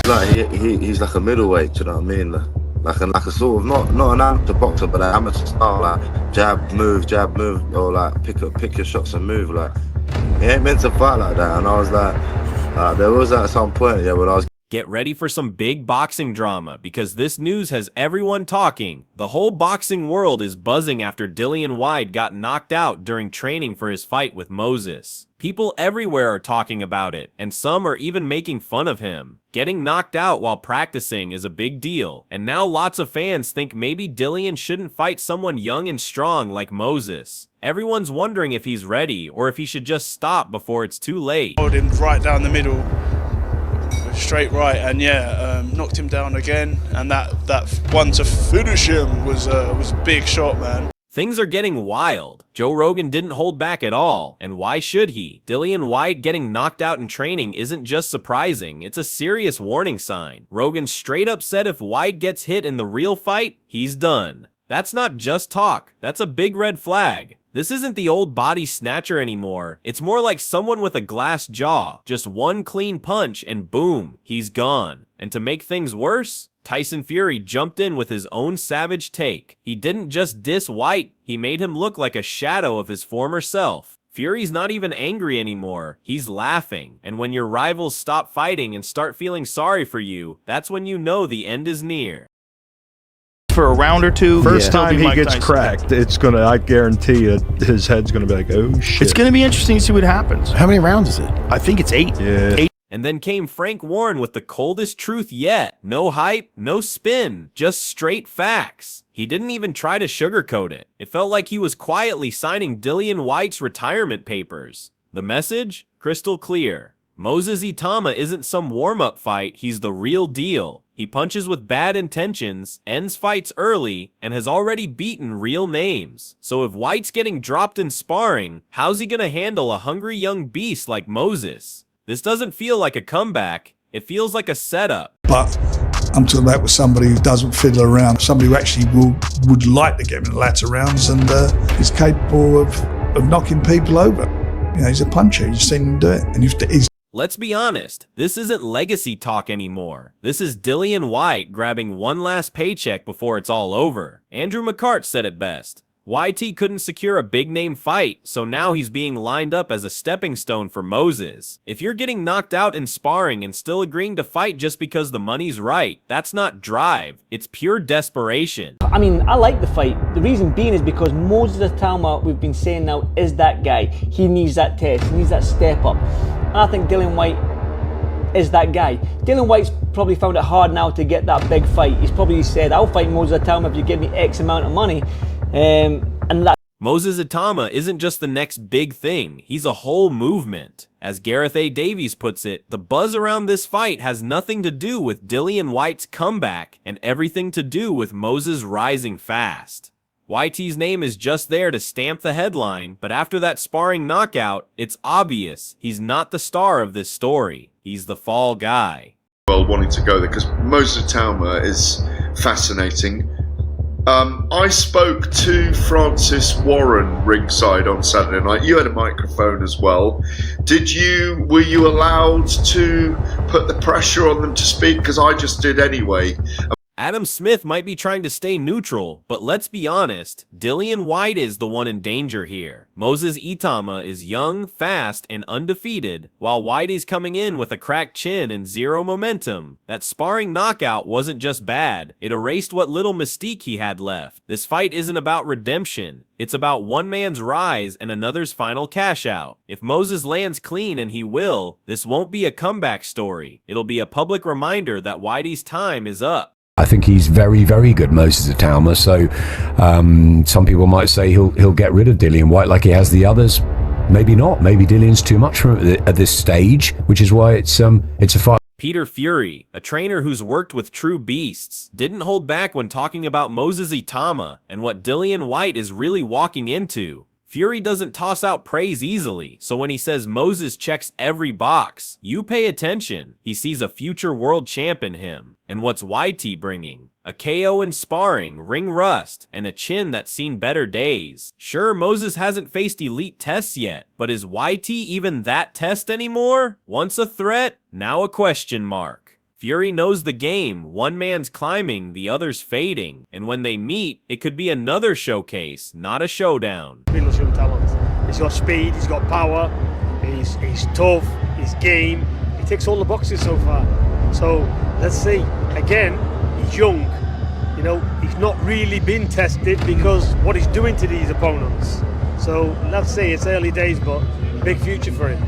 Like he's like a middleweight, you know what I mean? Like a sort of not an amateur boxer, but an amateur style, like jab, move, or like pick your shots and move. Like he ain't meant to fight like that. And I was like, there was at some point, yeah, when I was. Get ready for some big boxing drama because this news has everyone talking. The whole boxing world is buzzing after Dillian Whyte got knocked out during training for his fight with Moses. People everywhere are talking about it, and some are even making fun of him. Getting knocked out while practicing is a big deal, and now lots of fans think maybe Dillian shouldn't fight someone young and strong like Moses. Everyone's wondering if he's ready or if he should just stop before it's too late. Hold him right down the middle. Straight right, and yeah, knocked him down again, and that one to finish him was a big shot, man. Things are getting wild. Joe Rogan didn't hold back at all, and why should he? Dillian Whyte getting knocked out in training isn't just surprising, it's a serious warning sign. Rogan straight up said if Whyte gets hit in the real fight, he's done. That's not just talk, that's a big red flag. This isn't the old body snatcher anymore. It's more like someone with a glass jaw. Just one clean punch and boom, he's gone. And to make things worse, Tyson Fury jumped in with his own savage take. He didn't just diss Whyte, he made him look like a shadow of his former self. Fury's not even angry anymore, he's laughing. And when your rivals stop fighting and start feeling sorry for you, that's when you know the end is near. For a round or two. First time he gets cracked, it's gonna, I guarantee you, his head's gonna be like, oh shit. It's gonna be interesting to see what happens. How many rounds is it? I think it's 8. Yeah. 8. And then came Frank Warren with the coldest truth yet. No hype, no spin, just straight facts. He didn't even try to sugarcoat it. It felt like he was quietly signing Dillian Whyte's retirement papers. The message? Crystal clear. Moses Itauma isn't some warm-up fight, he's the real deal. He punches with bad intentions, ends fights early, and has already beaten real names. So if Whyte's getting dropped in sparring, how's he gonna handle a hungry young beast like Moses? This doesn't feel like a comeback, it feels like a setup. But I'm talking about with somebody who doesn't fiddle around, somebody who actually would like to get him in the latter rounds and is capable of knocking people over. You know, he's a puncher, you've seen him do it. And he's Let's be honest, this isn't legacy talk anymore. This is Dillian Whyte grabbing one last paycheck before it's all over. Andrew McCart said it best. YT couldn't secure a big-name fight, so now he's being lined up as a stepping stone for Moses. If you're getting knocked out in sparring and still agreeing to fight just because the money's right, that's not drive, it's pure desperation. I mean, I like the fight. The reason being is because Moses Itauma, we've been saying now, is that guy. He needs that test, he needs that step up. And I think Dillian Whyte is that guy. Dillian Whyte's probably found it hard now to get that big fight. He's probably said, I'll fight Moses Itauma if you give me X amount of money. And that Moses Itauma isn't just the next big thing, he's a whole movement. As Gareth A. Davies puts it, the buzz around this fight has nothing to do with Dillian Whyte's comeback and everything to do with Moses rising fast. YT's name is just there to stamp the headline, but after that sparring knockout, it's obvious he's not the star of this story. He's the fall guy. Well, wanting to go there because Moses Itauma is fascinating. I spoke to Francis Warren ringside on Saturday night. You had a microphone as well. Were you allowed to put the pressure on them to speak? Because I just did anyway. Adam Smith might be trying to stay neutral, but let's be honest, Dillian Whyte is the one in danger here. Moses Itauma is young, fast, and undefeated, while Whyte is coming in with a cracked chin and zero momentum. That sparring knockout wasn't just bad, it erased what little mystique he had left. This fight isn't about redemption, it's about one man's rise and another's final cash out. If Moses lands clean, and he will, this won't be a comeback story. It'll be a public reminder that Whitey's time is up. I think he's very, very good, Moses Itauma. So some people might say he'll get rid of Dillian Whyte like he has the others. Maybe not. Maybe Dillian's too much for him at this stage, which is why it's a fight. Peter Fury, a trainer who's worked with true beasts, didn't hold back when talking about Moses Itauma and what Dillian Whyte is really walking into. Fury doesn't toss out praise easily, so when he says Moses checks every box, you pay attention. He sees a future world champ in him. And what's Whyte bringing? A KO in sparring, ring rust, and a chin that's seen better days. Sure, Moses hasn't faced elite tests yet, but is Whyte even that test anymore? Once a threat, now a question mark. Fury knows the game. One man's climbing, the other's fading. And when they meet, it could be another showcase, not a showdown. Real young talent. He's got speed, he's got power, he's tough, he's game. He ticks all the boxes so far. So let's see. Again, he's young. You know, he's not really been tested because what he's doing to these opponents. So let's see. It's early days, but big future for him.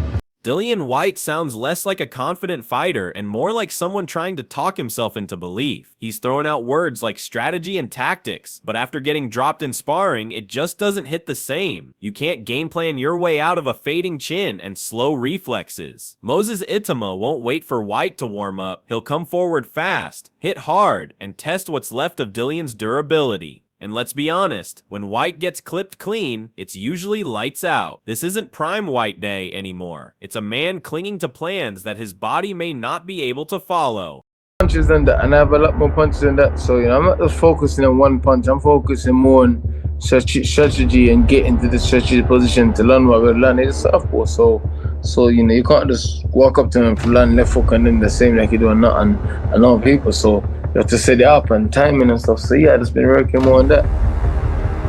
Dillian Whyte sounds less like a confident fighter and more like someone trying to talk himself into belief. He's throwing out words like strategy and tactics, but after getting dropped in sparring, it just doesn't hit the same. You can't game plan your way out of a fading chin and slow reflexes. Moses Itauma won't wait for Whyte to warm up. He'll come forward fast, hit hard, and test what's left of Dillian's durability. And let's be honest, when Whyte gets clipped clean, it's usually lights out. This isn't prime Whyte day anymore. It's a man clinging to plans that his body may not be able to follow. Punches than that, and I have a lot more punches than that. So, you know, I'm not just focusing on one punch. I'm focusing more on strategy and getting to the strategic position to learn what we're learning. It's softball, so you know, you can't just walk up to him and learn left hook and then the same like you do on other people. So you have to set it up and timing and stuff. So yeah, I've just been working more on that.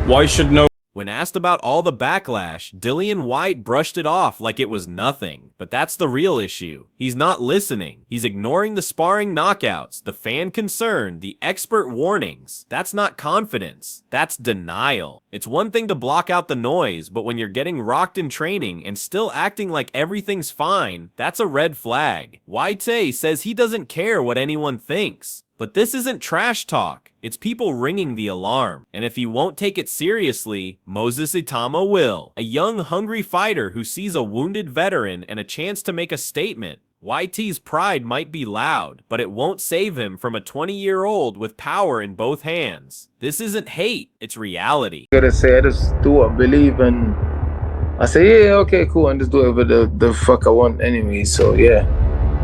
Why should no? When asked about all the backlash, Dillian Whyte brushed it off like it was nothing. But that's the real issue. He's not listening. He's ignoring the sparring knockouts, the fan concern, the expert warnings. That's not confidence. That's denial. It's one thing to block out the noise, but when you're getting rocked in training and still acting like everything's fine, that's a red flag. Whyte says he doesn't care what anyone thinks. But this isn't trash talk. It's people ringing the alarm. And if he won't take it seriously, Moses Itauma will. A young, hungry fighter who sees a wounded veteran and a chance to make a statement. Whyte's pride might be loud, but it won't save him from a 20-year-old with power in both hands. This isn't hate, it's reality. I gotta say, I just do what I believe, and I say, yeah, okay, cool, and just do whatever the fuck I want anyway. So yeah,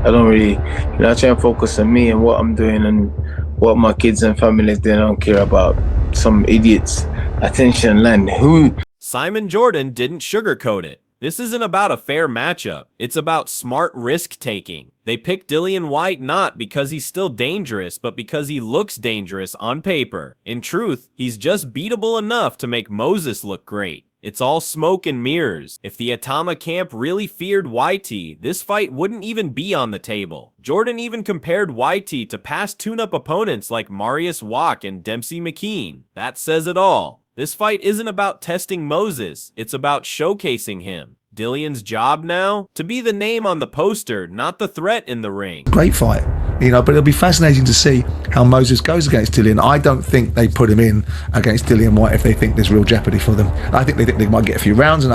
I don't really, you know, I try and focus on me and what I'm doing and what my kids and families doing. I don't care about some idiot's attention land. Who? Simon Jordan didn't sugarcoat it. This isn't about a fair matchup. It's about smart risk-taking. They picked Dillian Whyte not because he's still dangerous, but because he looks dangerous on paper. In truth, he's just beatable enough to make Moses look great. It's all smoke and mirrors. If the Itauma camp really feared Whyte, this fight wouldn't even be on the table. Jordan even compared Whyte to past tune-up opponents like Marius Wack and Dempsey McKean. That says it all. This fight isn't about testing Moses, it's about showcasing him. Dillian's job now? To be the name on the poster, not the threat in the ring. Great fight, you know, but it'll be fascinating to see how Moses goes against Dillian. I don't think they put him in against Dillian Whyte if they think there's real jeopardy for them. I think they might get a few rounds and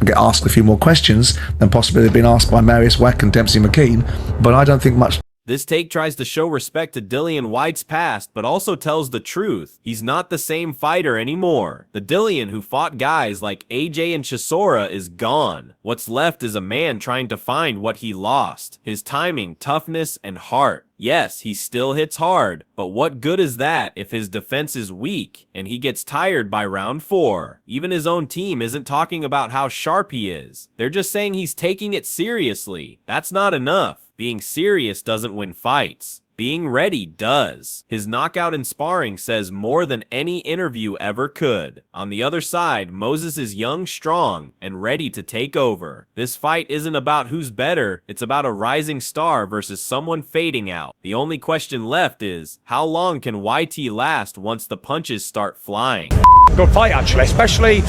get asked a few more questions than possibly they've been asked by Marius Wack and Dempsey McKean, but I don't think much. This take tries to show respect to Dillian Whyte's past, but also tells the truth. He's not the same fighter anymore. The Dillian who fought guys like AJ and Chisora is gone. What's left is a man trying to find what he lost. His timing, toughness, and heart. Yes, he still hits hard, but what good is that if his defense is weak and he gets tired by round 4? Even his own team isn't talking about how sharp he is. They're just saying he's taking it seriously. That's not enough. Being serious doesn't win fights. Being ready does. His knockout in sparring says more than any interview ever could. On the other side, Moses is young, strong, and ready to take over. This fight isn't about who's better, it's about a rising star versus someone fading out. The only question left is, how long can Whyte last once the punches start flying? Good fight, actually, especially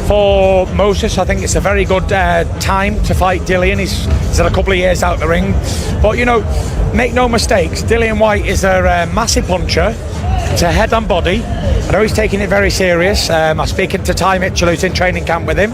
for Moses. I think it's a very good time to fight Dillian. He's had a couple of years out the ring. But, you know, make no mistakes, Dillian Whyte is a massive puncher to head and body. I know he's taking it very serious. I'm speaking to Ty Mitchell, who's in training camp with him.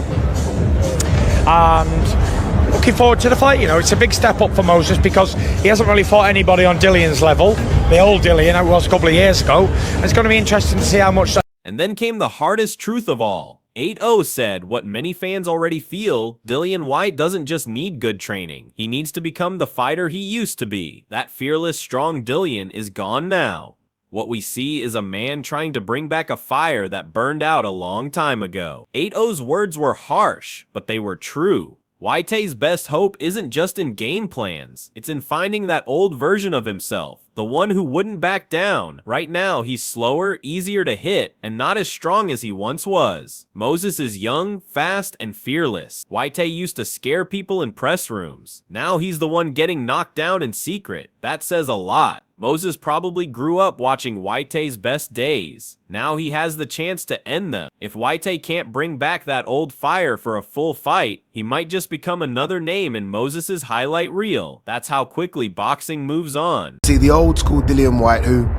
And looking forward to the fight. You know, it's a big step up for Moses because he hasn't really fought anybody on Dillian's level. The old Dillian, it was a couple of years ago. And it's going to be interesting to see how much... And then came the hardest truth of all. 8-0 said what many fans already feel, Dillian Whyte doesn't just need good training. He needs to become the fighter he used to be. That fearless, strong Dillian is gone now. What we see is a man trying to bring back a fire that burned out a long time ago. 8-0's words were harsh, but they were true. Whyte's best hope isn't just in game plans, it's in finding that old version of himself, the one who wouldn't back down. Right now, he's slower, easier to hit, and not as strong as he once was. Moses is young, fast, and fearless. Whyte used to scare people in press rooms. Now he's the one getting knocked down in secret. That says a lot. Moses probably grew up watching Whyte's best days. Now he has the chance to end them. If Whyte can't bring back that old fire for a full fight, he might just become another name in Moses's highlight reel. That's how quickly boxing moves on. See, the old school Dillian Whyte who,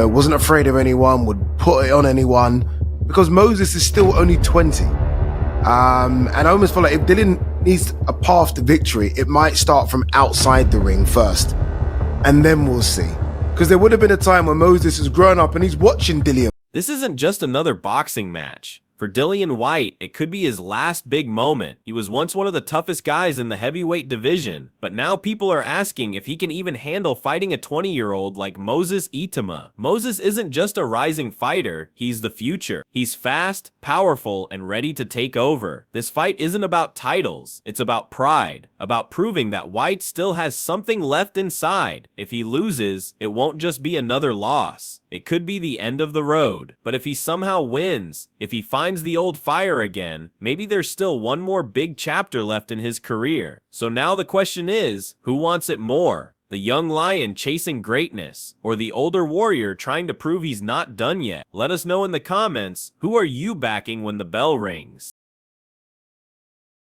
wasn't afraid of anyone, would put it on anyone, because Moses is still only 20. And I almost feel like if Dillian needs a path to victory, it might start from outside the ring first. And then we'll see. Because there would have been a time when Moses has grown up and he's watching Dillian. This isn't just another boxing match. For Dillian Whyte, it could be his last big moment. He was once one of the toughest guys in the heavyweight division, but now people are asking if he can even handle fighting a 20-year-old like Moses Itauma. Moses isn't just a rising fighter, he's the future. He's fast, powerful, and ready to take over. This fight isn't about titles, it's about pride, about proving that Whyte still has something left inside. If he loses, it won't just be another loss. It could be the end of the road. But if he somehow wins, if he finds the old fire again, maybe there's still one more big chapter left in his career. So now the question is, who wants it more? The young lion chasing greatness, or the older warrior trying to prove he's not done yet? Let us know in the comments, who are you backing when the bell rings?